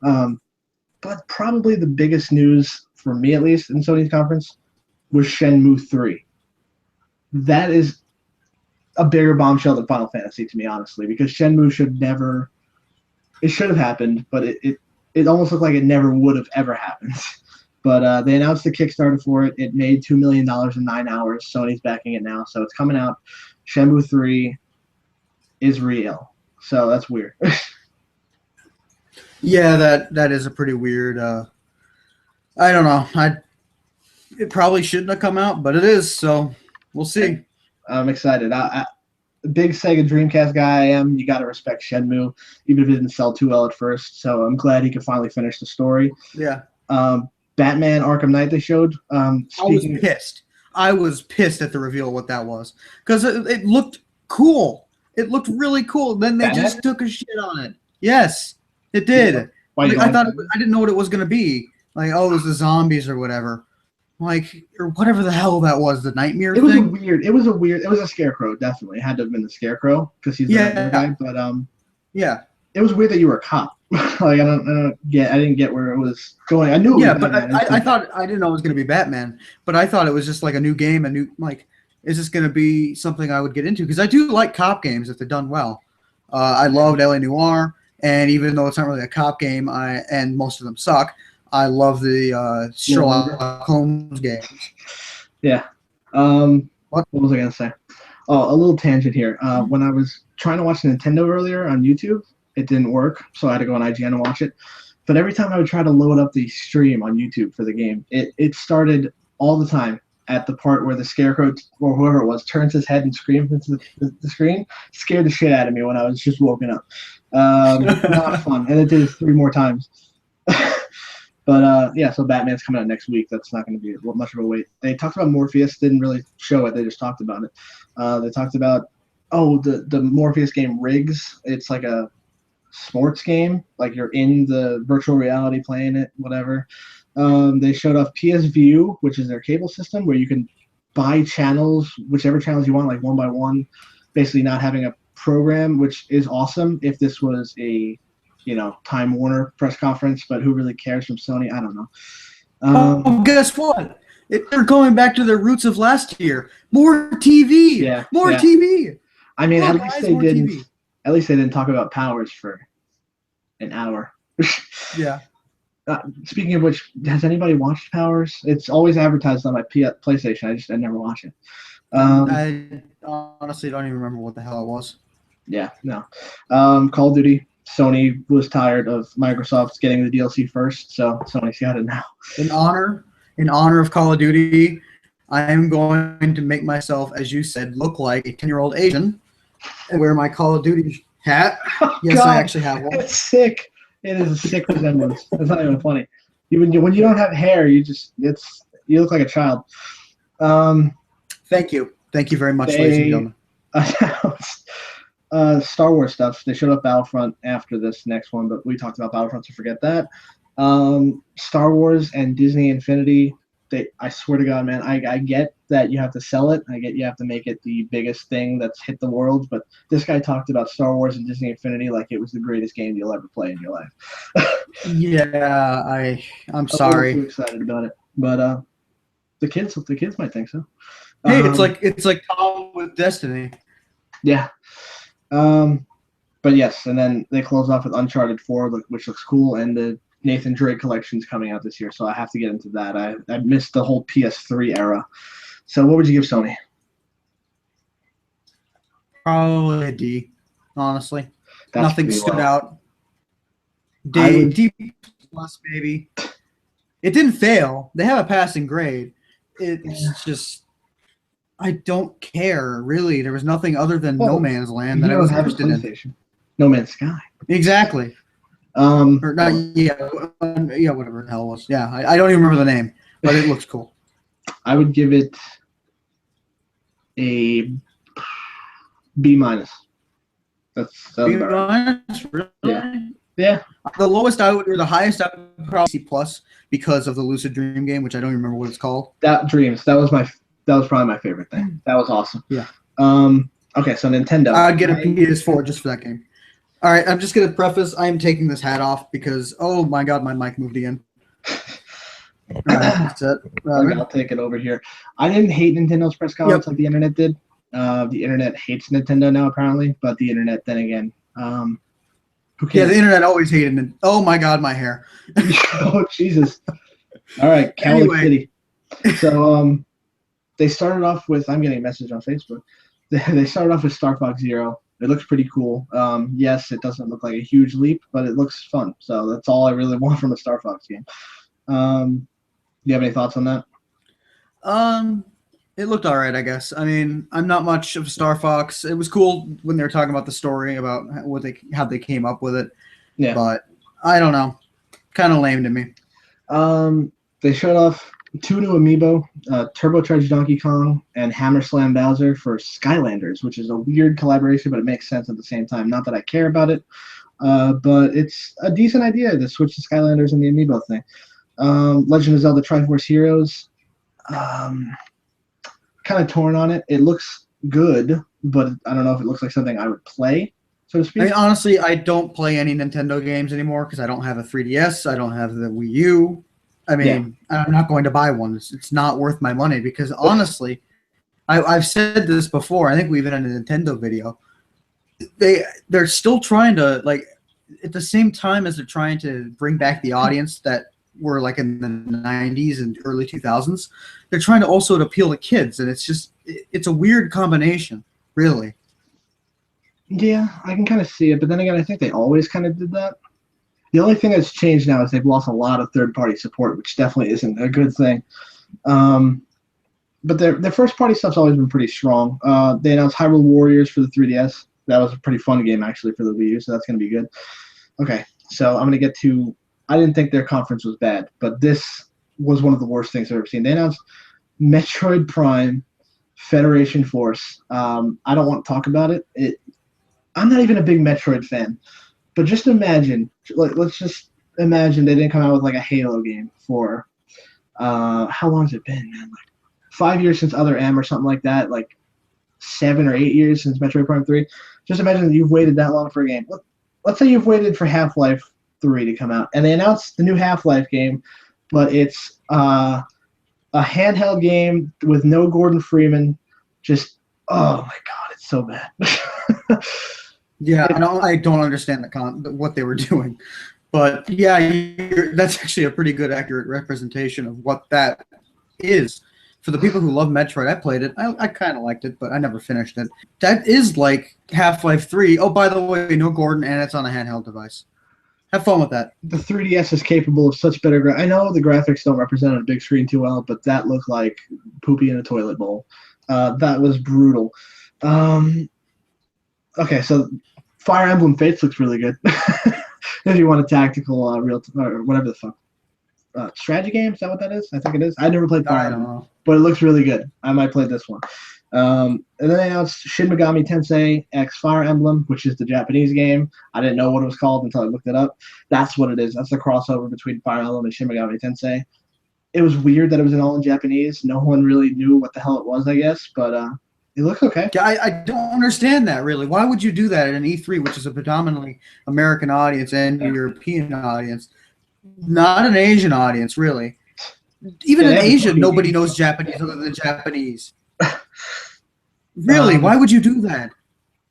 But probably the biggest news, for me at least, in Sony's conference, was Shenmue 3. That is a bigger bombshell than Final Fantasy, to me, honestly, because Shenmue should have happened, but it almost looked like it never would have ever happened. But they announced the Kickstarter for it. It made $2 million in 9 hours. Sony's backing it now, so it's coming out. Shenmue 3 is real, so that's weird. Yeah, that is a pretty weird. I don't know. It probably shouldn't have come out, but it is. So we'll see. I'm excited. Big Sega Dreamcast guy I am. You got to respect Shenmue, even if it didn't sell too well at first. So I'm glad he could finally finish the story. Yeah. Batman Arkham Knight they showed. I was pissed. I was pissed at the reveal of what that was because it looked cool. It looked really cool. Then they just took a shit on it. Yes, it did. Yeah. I didn't know what it was going to be. Like, oh, it was the zombies or whatever. Like, or whatever the hell that was, the nightmare thing. It was a scarecrow, definitely. It had to have been the scarecrow because he's the guy. But yeah. It was weird that you were a cop. Like I didn't get where it was going. I knew it was Batman. I thought I didn't know it was going to be Batman, but I thought it was just like a new game, is this going to be something I would get into? Because I do like cop games if they're done well. I loved LA Noire, and even though it's not really a cop game, and most of them suck, I love the Sherlock Holmes games. Yeah. What was I going to say? Oh, a little tangent here. When I was trying to watch Nintendo earlier on YouTube, it didn't work, so I had to go on IGN and watch it. But every time I would try to load up the stream on YouTube for the game, it started all the time at the part where the scarecrow or whoever it was turns his head and screams into the screen. Scared the shit out of me when I was just woken up. Not fun. And it did it 3 more times. But so Batman's coming out next week. That's not going to be much of a wait. They talked about Morpheus, didn't really show it. They just talked about it. They talked about the Morpheus game Riggs. It's like a sports game, like you're in the virtual reality playing it, whatever. They showed off PS View, which is their cable system where you can buy channels, whichever channels you want, like one by one, basically not having a program, which is awesome. If this was a Time Warner press conference, but who really cares from Sony? I don't know. Guess what? They're going back to their roots of last year. More TV. Yeah. More TV. I mean, at least they didn't talk about Powers for an hour. Yeah. Speaking of which, has anybody watched Powers? It's always advertised on my PlayStation. I never watch it. I honestly don't even remember what the hell it was. Yeah, no. Call of Duty. Sony was tired of Microsoft getting the DLC first, so Sony's got it now. In honor of Call of Duty, I am going to make myself, as you said, look like a 10-year-old Asian and wear my Call of Duty hat. Yes, God, I actually have one. It's sick. It is a sick resemblance. It's not even funny. When you don't have hair, you look like a child. Thank you. Thank you very much, ladies and gentlemen. Star Wars stuff. They showed up Battlefront after this next one, but we talked about Battlefront, so forget that. Star Wars and Disney Infinity. I swear to God, man, I get that you have to sell it. I get you have to make it the biggest thing that's hit the world. But this guy talked about Star Wars and Disney Infinity like it was the greatest game you'll ever play in your life. Yeah, I'm sorry. I'm too excited about it, but the kids might think so. Hey, it's like Tom with Destiny. Yeah. But yes, and then they close off with Uncharted 4, which looks cool, and the Nathan Drake collection's coming out this year, so I have to get into that. I missed the whole PS3 era. So what would you give Sony? Probably a D, honestly. That's Nothing stood low. out. D plus maybe. It didn't fail. They have a passing grade. It's just I don't care really. There was nothing other than No Man's Land that I was interested in. No Man's Sky. Exactly. Or not, yeah, whatever the hell it was. Yeah, I don't even remember the name, but it looks cool. I would give it a B minus. That's B minus, really? Yeah. The lowest I would, or the highest I would probably C plus because of the Lucid Dream game, which I don't even remember what it's called. Dreams. That was probably my favorite thing. That was awesome. Yeah. Okay, so Nintendo. I'd get a PS4 just for that game. All right, I'm just gonna preface. I am taking this hat off because oh my god, my mic moved again. All right, that's it. I'll take it over here. I didn't hate Nintendo's press conference like the internet did. The internet hates Nintendo now apparently, but the internet then again. Yeah, the internet always hated it. Oh my god, my hair. Oh Jesus! All right, Cali City. So they started off with. I'm getting a message on Facebook. They started off with Star Fox Zero. It looks pretty cool. Yes, it doesn't look like a huge leap, but it looks fun. So that's all I really want from a Star Fox game. Do you have any thoughts on that? It looked all right, I guess. I mean, I'm not much of a Star Fox. It was cool when they were talking about the story about how they came up with it. Yeah. But I don't know. Kind of lame to me. They showed off 2 new amiibo, Turbocharged Donkey Kong and Hammer Slam Bowser for Skylanders, which is a weird collaboration, but it makes sense at the same time. Not that I care about it, but it's a decent idea to switch to Skylanders and the amiibo thing. Legend of Zelda Triforce Heroes, kind of torn on it. It looks good, but I don't know if it looks like something I would play, so to speak. I mean, honestly, I don't play any Nintendo games anymore because I don't have a 3DS. I don't have the Wii U. I mean, I'm not going to buy one. It's not worth my money because honestly, I've said this before. I think we even had a Nintendo video. They're still trying to, like, at the same time as they're trying to bring back the audience that were like in the 90s and early 2000s, they're trying to also appeal to kids, and it's a weird combination, really. Yeah, I can kind of see it, but then again, I think they always kind of did that. The only thing that's changed now is they've lost a lot of third-party support, which definitely isn't a good thing. But their first-party stuff's always been pretty strong. They announced Hyrule Warriors for the 3DS. That was a pretty fun game, actually, for the Wii U, so that's going to be good. Okay, so I'm going to get to – I didn't think their conference was bad, but this was one of the worst things I've ever seen. They announced Metroid Prime Federation Force. I don't want to talk about it. I'm not even a big Metroid fan. But just imagine, let's just imagine they didn't come out with like a Halo game for, how long has it been, man? Like 5 years since Other M or something like that, like 7 or 8 years since Metroid Prime 3. Just imagine that you've waited that long for a game. Let's say you've waited for Half-Life 3 to come out, and they announced the new Half-Life game, but it's a handheld game with no Gordon Freeman. Just, oh my God, it's so bad. Yeah, I don't understand what they were doing, but yeah, that's actually a pretty good, accurate representation of what that is. For the people who love Metroid, I played it. I kind of liked it, but I never finished it. That is like Half-Life 3. Oh, by the way, no Gordon, and it's on a handheld device. Have fun with that. The 3DS is capable of such better I know the graphics don't represent on a big screen too well, but that looked like poopy in a toilet bowl. That was brutal. Okay, so Fire Emblem Fates looks really good. If you want a tactical or whatever the fuck. Strategy game, is that what that is? I think it is. I never played Fire Emblem, but it looks really good. I might play this one. And then they announced Shin Megami Tensei X Fire Emblem, which is the Japanese game. I didn't know what it was called until I looked it up. That's what it is. That's the crossover between Fire Emblem and Shin Megami Tensei. It was weird that it was all in Japanese. No one really knew what the hell it was, I guess, but it looks okay. Yeah, I don't understand that, really. Why would you do that at an E3, which is a predominantly American audience and European audience, not an Asian audience, really? Even in Asia, nobody knows Japanese other than Japanese. Really, why would you do that?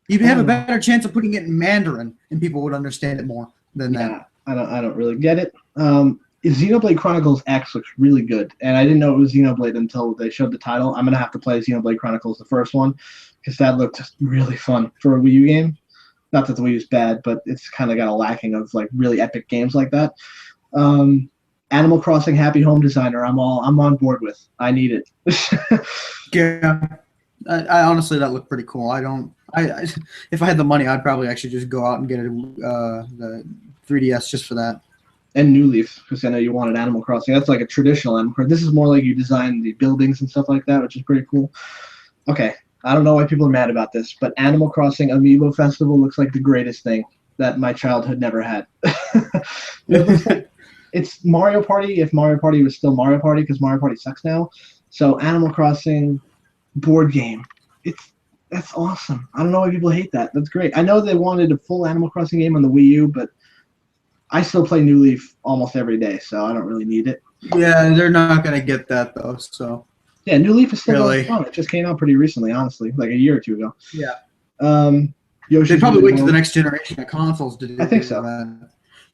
You'd have a better chance of putting it in Mandarin, and people would understand it more than that. I don't really get it. Xenoblade Chronicles X looks really good, and I didn't know it was Xenoblade until they showed the title. I'm gonna have to play Xenoblade Chronicles, the first one. because that looked really fun for a Wii U game. Not that the Wii U is bad, but it's kind of got a lacking of like really epic games like that. Animal Crossing Happy Home Designer, I'm on board with. I need it. Yeah, I honestly, that looked pretty cool. If I had the money, I'd probably actually just go out and get the 3DS just for that. And New Leaf, because I know you wanted Animal Crossing. That's like a traditional Animal Crossing. This is more like you design the buildings and stuff like that, which is pretty cool. Okay, I don't know why people are mad about this, but Animal Crossing Amiibo Festival looks like the greatest thing that my childhood never had. It's Mario Party if Mario Party was still Mario Party, because Mario Party sucks now. So Animal Crossing board game, that's awesome. I don't know why people hate that. That's great. I know they wanted a full Animal Crossing game on the Wii U, but I still play New Leaf almost every day, so I don't really need it. Yeah, they're not gonna get that though. So yeah, New Leaf is still really going on. It just came out pretty recently, honestly, like a year or two ago. Yeah. Yoshi's they probably wait to the next generation of consoles to do. I think so.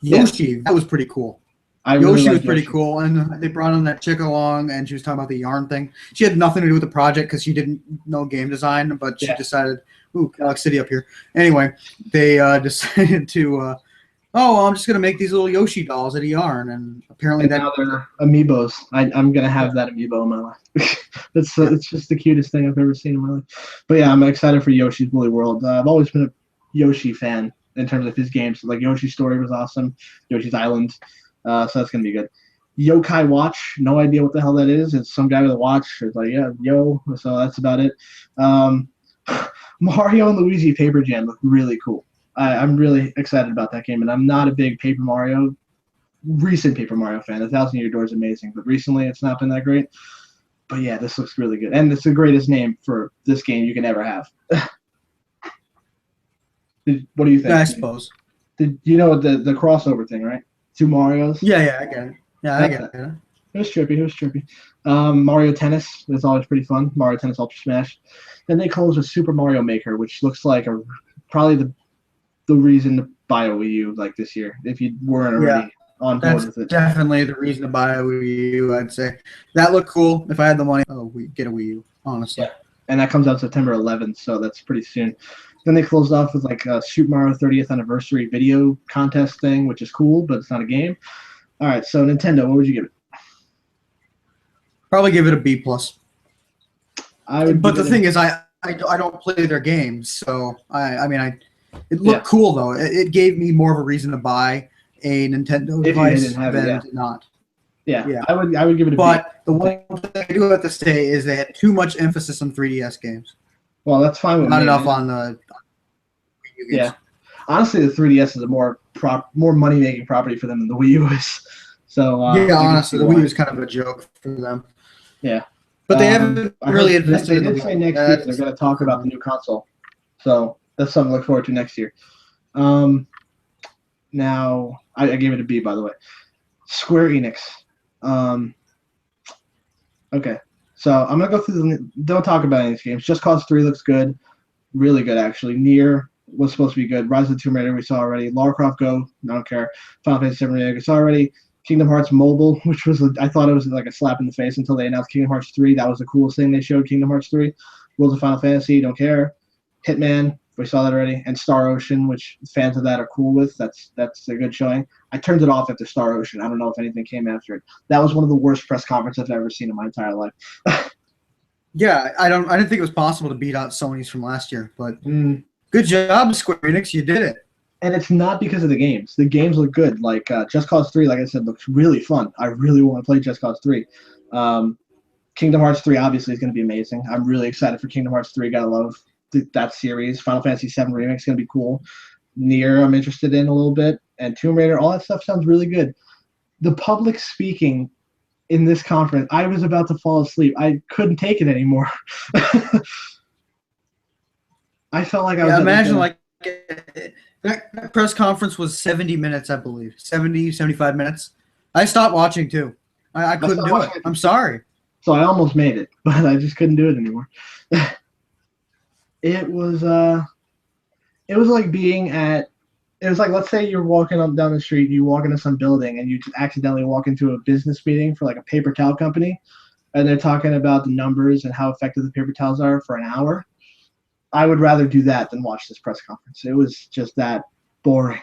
Yoshi, that was pretty cool. Yoshi was pretty cool, and they brought in that chick along, and she was talking about the yarn thing. She had nothing to do with the project because she didn't know game design, but she decided, ooh, Galaxy City up here. Anyway, they decided to, I'm just going to make these little Yoshi dolls out of yarn, and apparently now they're amiibos. I'm going to have that amiibo in my life. It's just the cutest thing I've ever seen in my life. But yeah, I'm excited for Yoshi's Woolly World. I've always been a Yoshi fan in terms of his games. Like Yoshi's Story was awesome, Yoshi's Island. So that's going to be good. Yokai Watch, no idea what the hell that is. It's some guy with a watch. It's like, yeah, yo. So that's about it. Mario and Luigi Paper Jam look really cool. I'm really excited about that game, and I'm not a big recent Paper Mario fan. 1,000 Year Door is amazing, but recently it's not been that great. But yeah, this looks really good. And it's the greatest name for this game you can ever have. What do you think? Yeah, I suppose. You know the crossover thing, right? 2 Marios. Yeah, I get it. Yeah, I get it. It was trippy. Mario Tennis is always pretty fun. Mario Tennis Ultra Smash. Then they close with Super Mario Maker, which looks like probably the reason to buy a Wii U like this year, if you weren't already on board with it. Definitely the reason to buy a Wii U, I'd say. That looked cool. If I had the money, get a Wii U, honestly. Yeah. And that comes out September 11th, so that's pretty soon. Then they closed off with like a Super Mario 30th Anniversary video contest thing, which is cool, but it's not a game. All right, so Nintendo, what would you give it? Probably give it a B+. But the thing is, I don't play their games, so it looked cool though. It gave me more of a reason to buy a Nintendo device than not. Yeah, I would give it a B. But the one thing I do have to say is they had too much emphasis on 3DS games. Well, that's fine with me. Not enough on the Wii U games. Yeah. Honestly, the 3DS is a more money-making property for them than the Wii U is. So honestly, the Wii U is kind of a joke for them. Yeah. But they haven't really invested in the Wii U. They did say next year they're going to talk about the new console. So that's something to look forward to next year. Now, I gave it a B, by the way. Square Enix. Okay. So I'm going to go through don't talk about any of these games. Just Cause 3 looks good. Really good, actually. Nier was supposed to be good. Rise of the Tomb Raider we saw already. Lara Croft Go, I don't care. Final Fantasy 7 Remake we saw already. Kingdom Hearts Mobile, which was, I thought it was like a slap in the face until they announced Kingdom Hearts 3. That was the coolest thing they showed, Kingdom Hearts 3. Worlds of Final Fantasy, don't care. Hitman, we saw that already. And Star Ocean, which fans of that are cool with. That's a good showing. I turned it off after Star Ocean. I don't know if anything came after it. That was one of the worst press conferences I've ever seen in my entire life. Yeah, I didn't think it was possible to beat out Sony's from last year, but good job, Square Enix. You did it. And it's not because of the games. The games look good. Like Just Cause 3, like I said, looks really fun. I really want to play Just Cause 3. Kingdom Hearts 3 obviously is going to be amazing. I'm really excited for Kingdom Hearts 3. Gotta love that series. Final Fantasy 7 Remake is going to be cool. Nier I'm interested in a little bit. And Tomb Raider, all that stuff sounds really good. The public speaking in this conference, I was about to fall asleep. I couldn't take it anymore. I felt like I was... imagine like... That press conference was 70 minutes, I believe. 70, 75 minutes. I stopped watching, too. I couldn't do it. I'm sorry. So I almost made it, but I just couldn't do it anymore. It was like being at... It was like, let's say you're walking up down the street, you walk into some building, and you just accidentally walk into a business meeting for like a paper towel company, and they're talking about the numbers and how effective the paper towels are for an hour. I would rather do that than watch this press conference. It was just that boring.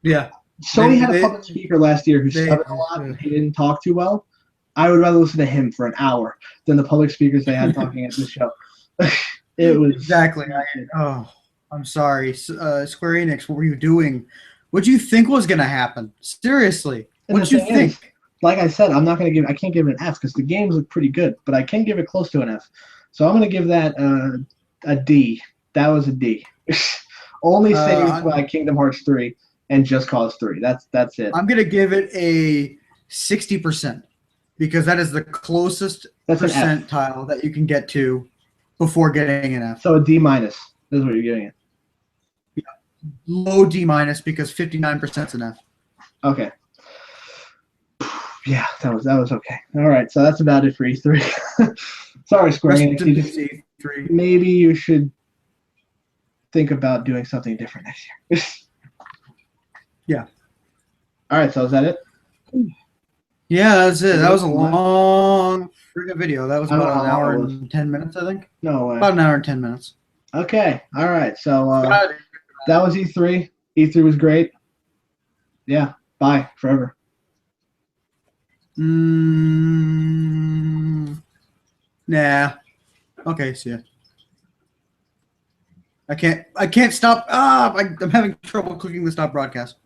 Yeah. Sony had a public speaker last year who stuttered a lot and he didn't talk too well. I would rather listen to him for an hour than the public speakers they had talking at this show. It was exactly. I'm sorry, Square Enix. What were you doing? What do you think was going to happen? Seriously, what did you think? Like I said, I can't give it an F because the games look pretty good, but I can give it close to an F. So I'm going to give that a D. That was a D. Only saved by Kingdom Hearts 3 and Just Cause 3. That's it. I'm going to give it a 60% because that is the closest percentile that you can get to before getting an F. So a D minus is what you're giving it. Yeah. Low D minus because 59% is an F. Okay. Yeah, that was okay. All right, so that's about it for E3. Sorry, Square Enix. Maybe you should think about doing something different next year. Yeah. All right, so is that it? Yeah, that's it. That was a long freaking video. That was about an hour and 10 minutes, I think. No way. About an hour and 10 minutes. Okay. All right. So that was E3. E3 was great. Yeah. Bye forever. Nah. Okay, see ya. I can't stop. I'm having trouble clicking the stop broadcast.